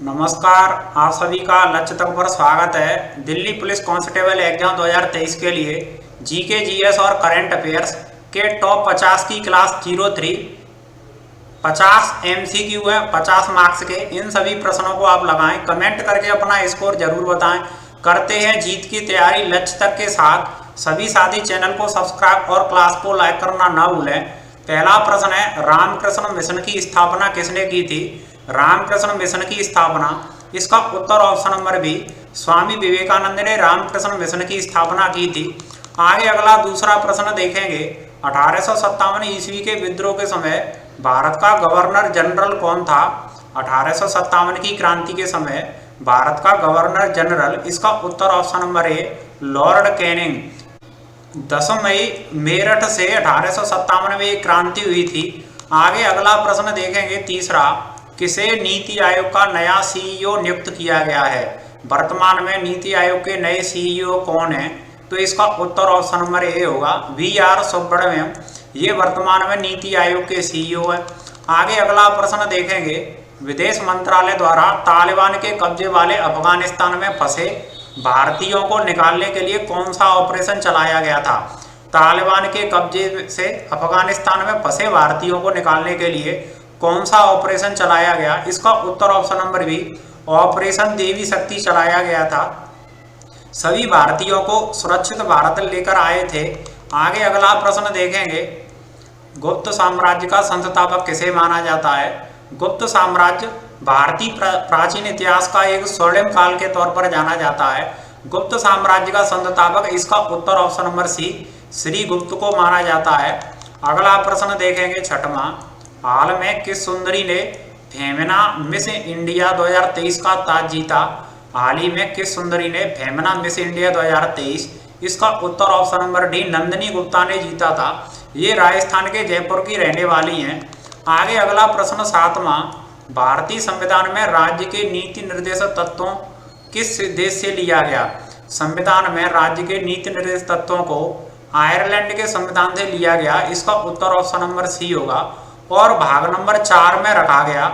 नमस्कार। आप सभी का लक्ष्य तक पर स्वागत है। दिल्ली पुलिस कांस्टेबल एग्जाम 2023 के लिए जीके, जीएस और करंट अफेयर्स के टॉप 50 की क्लास 03 50 एमसीक्यू है, 50 मार्क्स के। इन सभी प्रश्नों को आप लगाएं, कमेंट करके अपना स्कोर जरूर बताएं। करते हैं जीत की तैयारी लक्ष्य तक के साथ। सभी साथी चैनल को सब्सक्राइब और क्लास को लाइक करना ना भूलें। पहला प्रश्न है, रामकृष्ण मिशन की स्थापना किसने की थी? रामकृष्ण मिशन की स्थापना, इसका उत्तर option number B, Swami Vivekananda ने रामकृष्ण मिशन की स्थापना की थी। आगे अगला दूसरा प्रश्न देखेंगे। 1857 ईस्वी के विद्रोह के समय भारत का गवर्नर जनरल कौन था? 1857 की क्रांति के समय भारत का गवर्नर जनरल, इसका उत्तर option number A, Lord Canning. 10 मई मेरठ से 1857 में एक क्रांति हुई थी। आगे अगला प्रश्न देखेंगे तीसरा, किसे नीति आयोग का नया सीईओ नियुक्त किया गया है? वर्तमान में नीति आयोग के नए सीईओ कौन है? तो इसका उत्तर ऑप्शन नंबर ए होगा, वी.आर. सुब्रमण्यम। ये वर्तमान में नीति आयोग के सीईओ है। आगे अगला प्रश्न देखेंगे, विदेश मंत्रालय द्वारा तालिबान के कब्जे वाले अफगानिस्तान में फंसे भारतीयों को निकालने के लिए कौन सा ऑपरेशन चलाया गया था? तालिबान के कब्जे से अफगानिस्तान में फंसे भारतीयों को निकालने के लिए कौन सा ऑपरेशन चलाया गया? इसका उत्तर ऑप्शन नंबर बी, ऑपरेशन देवी शक्ति चलाया गया था। सभी भारतीयों को सुरक्षित भारत लेकर आए थे। आगे अगला प्रश्न देखेंगे, गुप्त साम्राज्य का संस्थापक किसे माना जाता है? गुप्त साम्राज्य भारतीय प्राचीन इतिहास का एक स्वर्णिम काल के तौर पर जाना जाता है। गुप्त साम्राज्य का संस्थापक, इसका उत्तर ऑप्शन नंबर सी, श्री गुप्त को माना जाता है। अगला प्रश्न देखेंगे छठवां, हाल में किस सुंदरी ने फेमिना मिस इंडिया 2023 का ताज जीता? हाल ही में किस सुंदरी ने फेमिना मिस इंडिया 2023, इसका उत्तर option number D, Nandini Gupta ने जीता था। ये राजस्थान के जयपुर की रहने वाली हैं। आगे अगला प्रश्न सातवां, भारतीय संविधान में राज्य के नीति निर्देशक तत्वों किस देश से लिया गया? संविधान में राज्य के नीति निर्देशक तत्वों को आयरलैंड के संविधान से लिया गया। इसका उत्तर ऑप्शन नंबर सी होगा। और भाग नंबर 4 में रखा गया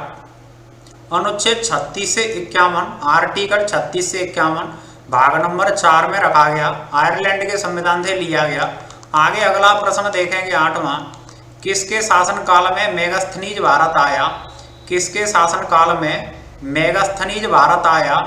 अनुच्छेद 36 से 51, आर्टिकल 36 से 51 भाग नंबर 4 में रखा गया, आयरलैंड के संविधान से लिया गया। आगे अगला प्रश्न देखेंगे आठवां, किसके शासनकाल में मेगास्थनीज भारत आया? किसके शासनकाल में मेगास्थनीज भारत आया?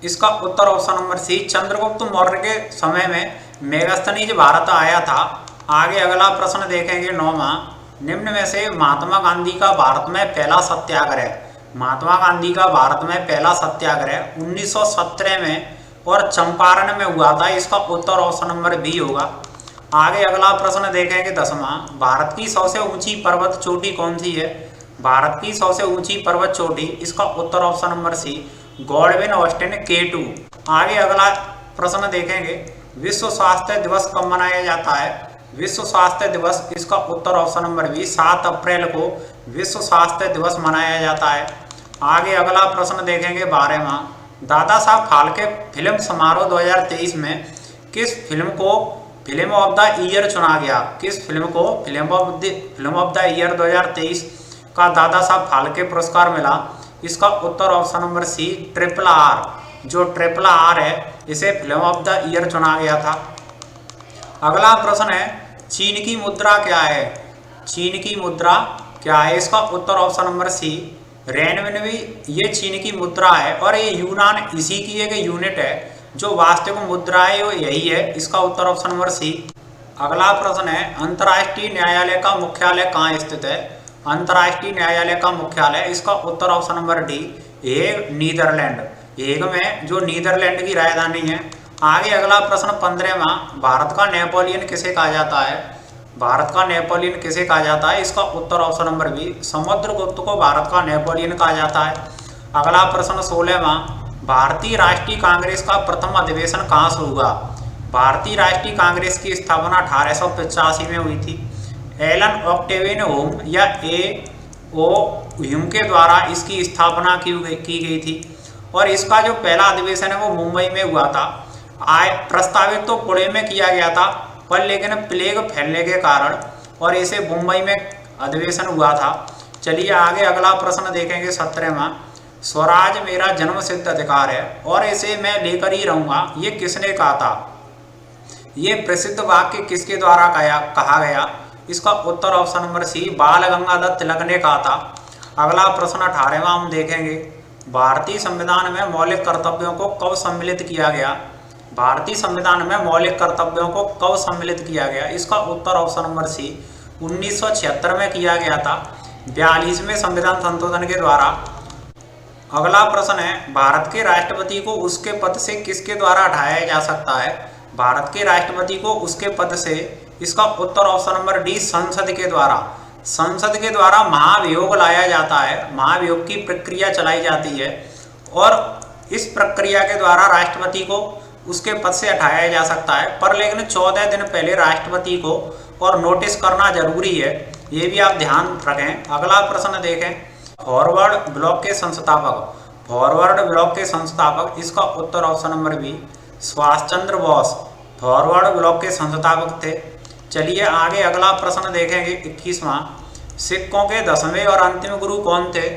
इसका उत्तर option number C, Chandragupta Maurya के समय में मेगास्थनीज भारत आया था। आगे अगला प्रश्न देखेंगे नौवां, निम्न में से महात्मा गांधी का भारत में पहला सत्याग्रह, महात्मा गांधी का भारत में पहला सत्याग्रह 1917 में और चंपारण में हुआ था। इसका उत्तर ऑप्शन नंबर बी होगा। आगे अगला प्रश्न देखेंगे 10वां, भारत की सबसे ऊंची पर्वत चोटी कौन सी है? भारत की सबसे ऊंची पर्वत चोटी, इसका उत्तर option number C, Godwin Austen K2। आगे अगला प्रश्न देखेंगे, विश्व स्वास्थ्य दिवस कब मनाया जाता है? विश्व स्वास्थ्य दिवस, इसका उत्तर ऑप्शन नंबर बी, 7 अप्रैल को विश्व स्वास्थ्य दिवस मनाया जाता है। आगे अगला प्रश्न देखेंगे 12वां, दादा साहब फाल्के फिल्म समारोह 2023 में किस फिल्म को फिल्म ऑफ द ईयर चुना गया? किस फिल्म को फिल्म ऑफ द ईयर 2023 का दादा साहब फाल्के पुरस्कार मिला? इसका उत्तर ऑप्शन नंबर सी, RRR। जो RRR है, इसे फिल्म ऑफ द ईयर चुना गया था। अगला प्रश्न है, चीन की मुद्रा क्या है? चीन की मुद्रा क्या है? इसका उत्तर ऑप्शन नंबर सी, रेनमिनबी। ये चीन की मुद्रा है और ये यूनान इसी की एक यूनिट है। जो वास्तविक मुद्रा है वो यही है। इसका उत्तर ऑप्शन नंबर सी। अगला प्रश्न है, अंतर्राष्ट्रीय न्यायालय का मुख्यालय कहाँ स्थित है? अंतर्राष्ट्रीय न्यायालय का मुख्यालय, इसका उत्तर option number D, Hague, Netherlands. Hague में जो नीदरलैंड की राजधानी है। आगे अगला प्रश्न 15वां, भारत का नेपोलियन किसे कहा जाता है? भारत का नेपोलियन किसे कहा जाता है? इसका उत्तर ऑप्शन नंबर बी, समुद्रगुप्त को भारत का नेपोलियन कहा जाता है। अगला प्रश्न 16वां, भारतीय राष्ट्रीय कांग्रेस का प्रथम अधिवेशन कहाँ से हुआ? भारतीय राष्ट्रीय कांग्रेस की स्थापना 1885 में हुई थी। एलन ऑक्टेवियन ह्यूम या A.O. ह्यूम के द्वारा इसकी स्थापना की गई थी और इसका जो पहला अधिवेशन है वो मुंबई में हुआ था। प्रस्तावित तो पुणे में किया गया था, पर लेकिन प्लेग फैलने के कारण और इसे मुंबई में अधिवेशन हुआ था। चलिए आगे अगला प्रश्न देखेंगे 17वां, स्वराज मेरा जन्म सिद्ध अधिकार है और इसे मैं लेकर ही रहूंगा, ये किसने कहा था? ये प्रसिद्ध वाक्य किसके द्वारा कहा गया? इसका उत्तर ऑप्शन नंबर सी, बाल गंगाधर तिलक ने कहा था। अगला प्रश्न 18वां हम देखेंगे, भारतीय संविधान में मौलिक कर्तव्यों को कब सम्मिलित किया गया? भारतीय संविधान में मौलिक कर्तव्यों को कब सम्मिलित किया गया? इसका उत्तर ऑप्शन नंबर सी, 1976 में किया गया था, 42वें संविधान संशोधन के द्वारा। अगला प्रश्न है, भारत के राष्ट्रपति को उसके पद से किसके द्वारा हटाया जा सकता है? भारत के राष्ट्रपति को उसके पद से, इसका उत्तर ऑप्शन नंबर डी, संसद के द्वारा। संसद के द्वारा महाभियोग लाया जाता है, महाभियोग की प्रक्रिया चलाई जाती है और इस प्रक्रिया के द्वारा राष्ट्रपति को उसके पद से हटाया जा सकता है, पर लेकिन 14 दिन पहले राष्ट्रपति को और नोटिस करना जरूरी है, ये भी आप ध्यान रखें। अगला प्रश्न देखें, फॉरवर्ड ब्लॉक के संस्थापक। फॉरवर्ड ब्लॉक के संस्थापक, इसका उत्तर option number B, Subhash Chandra Bose forward block के संस्थापक थे। चलिए आगे अगला प्रश्न देखेंगे, 21वां, सिखों के 10वें और अंतिम गुरु कौन थे?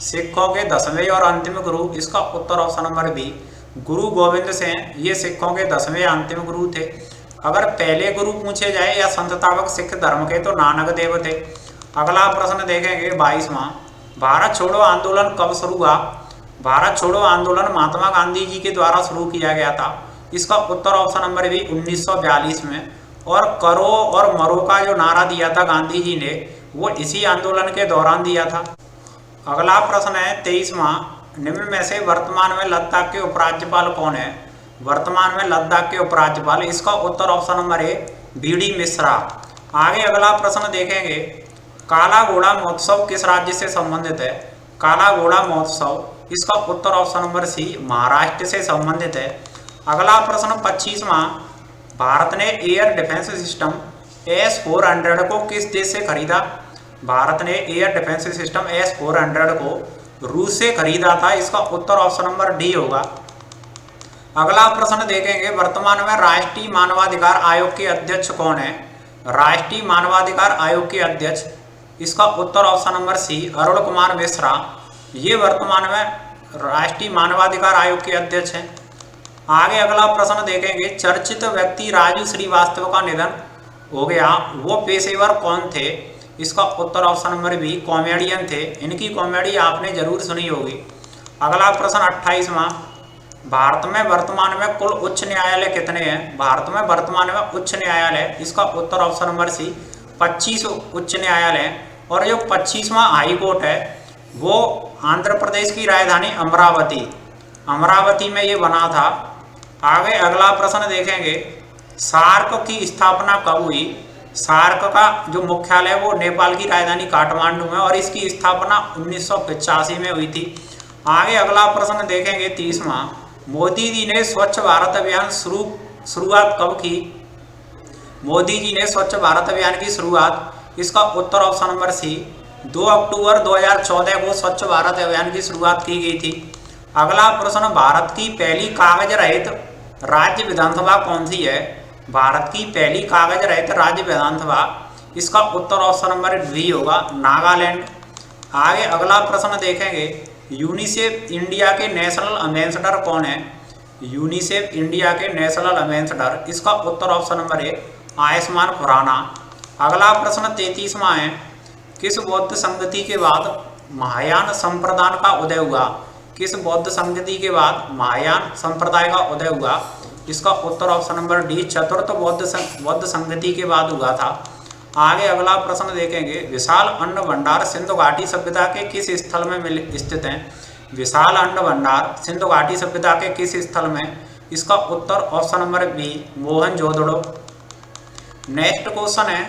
सिखों के 10वें और अंतिम गुरु, इसका उत्तर ऑप्शन नंबर बी, गुरु गोविंद सिंह, ये सिखों के 10वें अंतिम गुरु थे। अगर पहले गुरु पूछे जाए या संस्थापक सिख धर्म के, तो नानक देव थे। अगला प्रश्न देखेंगे, 22वां, भारत छोड़ो आंदोलन कब शुरू हुआ? भारत छोड़ो आंदोलन महात्मा गांधी जी के द्वारा शुरू किया गया था, इसका उत्तर ऑप्शन नंबर बी, 1942 में। और करो और मरो का जो नारा दिया था गांधी जी ने, वो इसी आंदोलन के दौरान दिया था। अगला प्रश्न है 23वां, निम्न में से वर्तमान में लद्दाख के उपराज्यपाल कौन है? वर्तमान में लद्दाख के उपराज्यपाल, इसका उत्तर option number A, BD Mishra. आगे अगला प्रश्न देखेंगे, काला घोड़ा महोत्सव किस राज्य से संबंधित है? काला घोड़ा महोत्सव, इसका उत्तर ऑप्शन नंबर सी, महाराष्ट्र से संबंधित है। अगला प्रश्न 25वां, भारत ने एयर डिफेंस सिस्टम S-400 को किस देश से खरीदा? भारत ने एयर डिफेंस सिस्टम S-400 को रूस से खरीदा था, इसका उत्तर ऑप्शन नंबर डी होगा। अगला प्रश्न देखेंगे, वर्तमान में राष्ट्रीय मानवाधिकार आयोग के अध्यक्ष कौन है? राष्ट्रीय मानवाधिकार आयोग के अध्यक्ष, इसका उत्तर option number C, Arun Kumar Mishra, ये वर्तमान में राष्ट्रीय मानवाधिकार आयोग के अध्यक्ष हैं। आगे अगला प्रश्न देखेंगे, चर्चित व्यक्ति राजू श्रीवास्तव का निधन हो गया, वो पेशेवर कौन थे? इसका उत्तर ऑप्शन नंबर बी, कॉमेडियन थे, इनकी कॉमेडी आपने जरूर सुनी होगी। अगला प्रश्न 28वां, भारत में वर्तमान में कुल उच्च न्यायालय कितने हैं? भारत में वर्तमान में उच्च न्यायालय, इसका उत्तर ऑप्शन नंबर सी, 25 उच्च न्यायालय। और जो 25वां हाई कोर्ट है वो आंध्र प्रदेश की राजधानी अमरावती में ये बना था। आगे अगला प्रश्न देखेंगे, सार्क की स्थापना कब हुई? सार्क का जो मुख्यालय वो नेपाल की राजधानी काठमांडू में, और इसकी स्थापना 1985 में हुई थी। आगे अगला प्रश्न देखेंगे 30वां, मोदी जी ने स्वच्छ भारत अभियान शुरुआत कब की? मोदी जी ने स्वच्छ भारत अभियान की शुरुआत, इसका उत्तर ऑप्शन नंबर सी, 2 अक्टूबर 2014 को स्वच्छ भारत अभियान की शुरुआत की गई थी। अगला प्रश्न, भारत की पहली कागज रहित राज्य विधानसभा कौन सी है? भारत की पहली कागज रहित राज्य विधानसभा, इसका उत्तर ऑप्शन नंबर बी होगा, नागालैंड। आगे अगला प्रश्न देखेंगे, यूनिसेफ इंडिया के नेशनल एम्बेसडर कौन है? यूनिसेफ इंडिया के नेशनल एम्बेसडर, इसका उत्तर option number A, Ayushmann Khurrana. अगला प्रश्न 33वां है, किस बौद्ध संगति के बाद महायान संप्रदाय का उदय हुआ? किस बौद्ध संगति के बाद महायान संप्रदाय का उदय हुआ? इसका उत्तर ऑप्शन नंबर डी, चतुर्थ बौद्ध संगति के बाद हुआ था। आगे अगला प्रश्न देखेंगे, विशाल अन्न भंडार सिंधु घाटी सभ्यता के किस स्थल में स्थित है? विशाल अन्न भंडार सिंधु घाटी सभ्यता के किस स्थल में? इसका उत्तर option number B, Mohenjodaro. Next question है,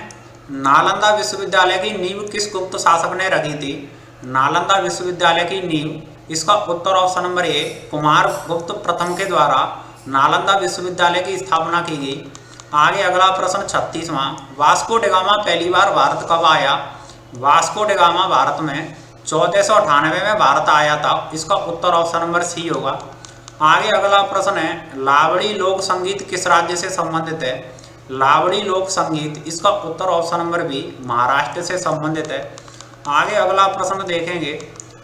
नालंदा विश्वविद्यालय की नींव किस गुप्त शासक ने रखी थी? नालंदा विश्वविद्यालय की नींव, इसका उत्तर ऑप्शन नंबर ए, कुमार गुप्त प्रथम के द्वारा नालंदा विश्वविद्यालय की स्थापना की गई। आगे अगला प्रश्न 36वां, वास्को डिगामा पहली बार भारत कब आया? वास्को डिगामा भारत में 1498 में भारत आया था, इसका उत्तर ऑप्शन नंबर सी होगा। आगे अगला प्रश्न है, लावड़ी लोक संगीत किस राज्य से संबंधित है? लावड़ी लोक संगीत, इसका उत्तर ऑप्शन नंबर बी, महाराष्ट्र से संबंधित है। आगे अगला प्रश्न देखेंगे,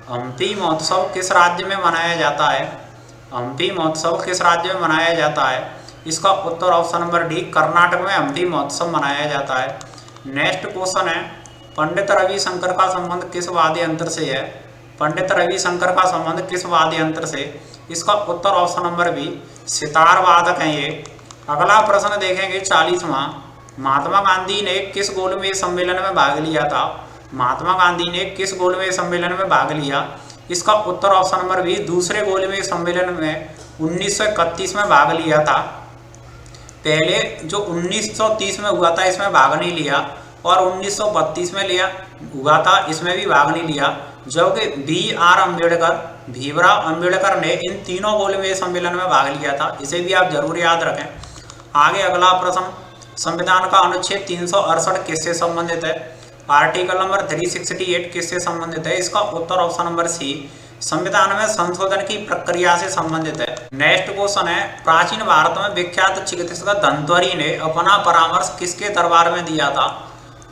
हम्पी महोत्सव किस राज्य में मनाया जाता है? हम्पी महोत्सव किस राज्य में मनाया जाता है? इसका उत्तर ऑप्शन नंबर डी, कर्नाटक में हम्पी महोत्सव मनाया जाता है। नेक्स्ट क्वेश्चन है, पंडित रविशंकर का संबंध किस वाद्य यंत्र से है? पंडित रविशंकर का संबंध किस वाद्य यंत्र से? इसका उत्तर ऑप्शन नंबर बी, सितार वादक हैं ये। अगला प्रश्न देखेंगे 40वां, महात्मा गांधी ने किस गोलमेज सम्मेलन में भाग लिया था? महात्मा गांधी ने किस गोलमेज सम्मेलन में भाग लिया? इसका उत्तर ऑप्शन नंबर बी, दूसरे गोलमेज सम्मेलन में 1931 में भाग लिया था। पहले जो 1930 में हुआ था इसमें भाग नहीं लिया, और 1932 में हुआ था इसमें भी भाग नहीं लिया, जबकि भीमराव अम्बेडकर ने इन तीनों गोलमेज सम्मेलन में भाग लिया था। इसे भी आप जरूर याद रखें। आगे अगला प्रश्न, संविधान का अनुच्छेद 368 किससे संबंधित है? आर्टिकल नंबर 368 किससे संबंधित है? इसका उत्तर ऑप्शन नंबर सी, संविधान में संशोधन की प्रक्रिया से संबंधित है। नेक्स्ट क्वेश्चन है, प्राचीन भारत में विख्यात चिकित्सक धन्वंतरि ने अपना परामर्श किसके दरबार में दिया था?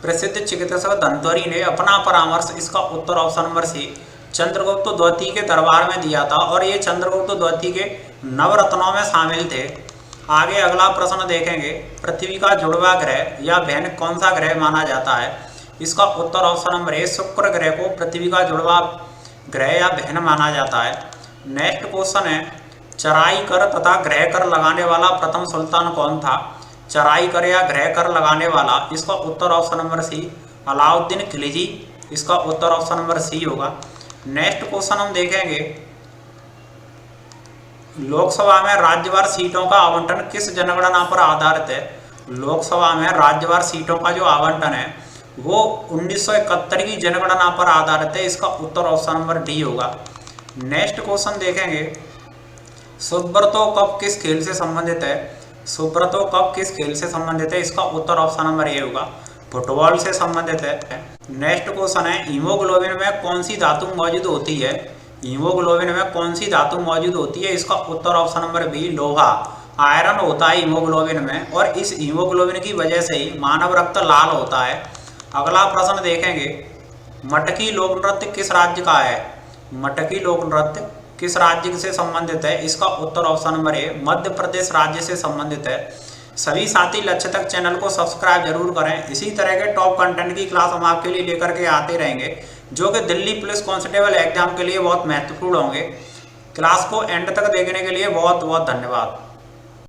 प्रसिद्ध चिकित्सक धन्वंतरि ने अपना परामर्श, इसका उत्तर ऑप्शन नंबर सी, चंद्रगुप्त द्वितीय के दरबार में दिया था, और ये चंद्रगुप्त द्वितीय के नवरत्नों में शामिल थे। आगे अगला प्रश्न देखेंगे, पृथ्वी का जुड़वा ग्रह या बहन कौन सा ग्रह माना जाता है? इसका उत्तर ऑप्शन नंबर ए, शुक्र ग्रह को पृथ्वी का जुड़वा ग्रह या बहन माना जाता है। नेक्स्ट क्वेश्चन है, चराई कर तथा ग्रह कर लगाने वाला प्रथम सुल्तान कौन था? चराई कर या ग्रह कर लगाने वाला, इसका उत्तर option number C, Alauddin Khilji. इसका उत्तर ऑप्शन नंबर सी होगा। नेक्स्ट क्वेश्चन हम देखेंगे, लोकसभा में राज्यवार सीटों का आवंटन किस जनगणना पर आधारित है? लोकसभा में राज्यवार सीटों का जो आवंटन है वो 1971 की जनगणना पर आधारित है। इसका उत्तर ऑप्शन नंबर डी होगा। नेक्स्ट क्वेश्चन देखेंगे, सुब्रतो कप किस खेल से संबंधित है? सुब्रतो कप किस खेल से संबंधित है? इसका उत्तर ऑप्शन नंबर ए होगा, फुटबॉल से संबंधित है। नेक्स्ट क्वेश्चन है, हीमोग्लोबिन में कौन सी धातु मौजूद होती है? हीमोग्लोबिन में कौन सी धातु मौजूद होती है? इसका उत्तर ऑप्शन नंबर बी, लोहा। आयरन होता है हीमोग्लोबिन में, और इस हीमोग्लोबिन की वजह से ही मानव रक्त लाल होता है। अगला प्रश्न देखेंगे, मटकी लोक नृत्य किस राज्य का है? मटकी लोक नृत्य किस राज्य से संबंधित है? इसका उत्तर ऑप्शन नंबर ए, मध्य प्रदेश राज्य से संबंधित है। सभी साथी लक्ष्य तक चैनल को सब्सक्राइब जरूर करें। इसी तरह के टॉप कंटेंट की क्लास हम आपके लिए लेकर के आते रहेंगे, जो कि दिल्ली पुलिस कांस्टेबल एग्जाम के लिए बहुत महत्वपूर्ण होंगे। क्लास को एंड तक देखने के लिए बहुत बहुत धन्यवाद।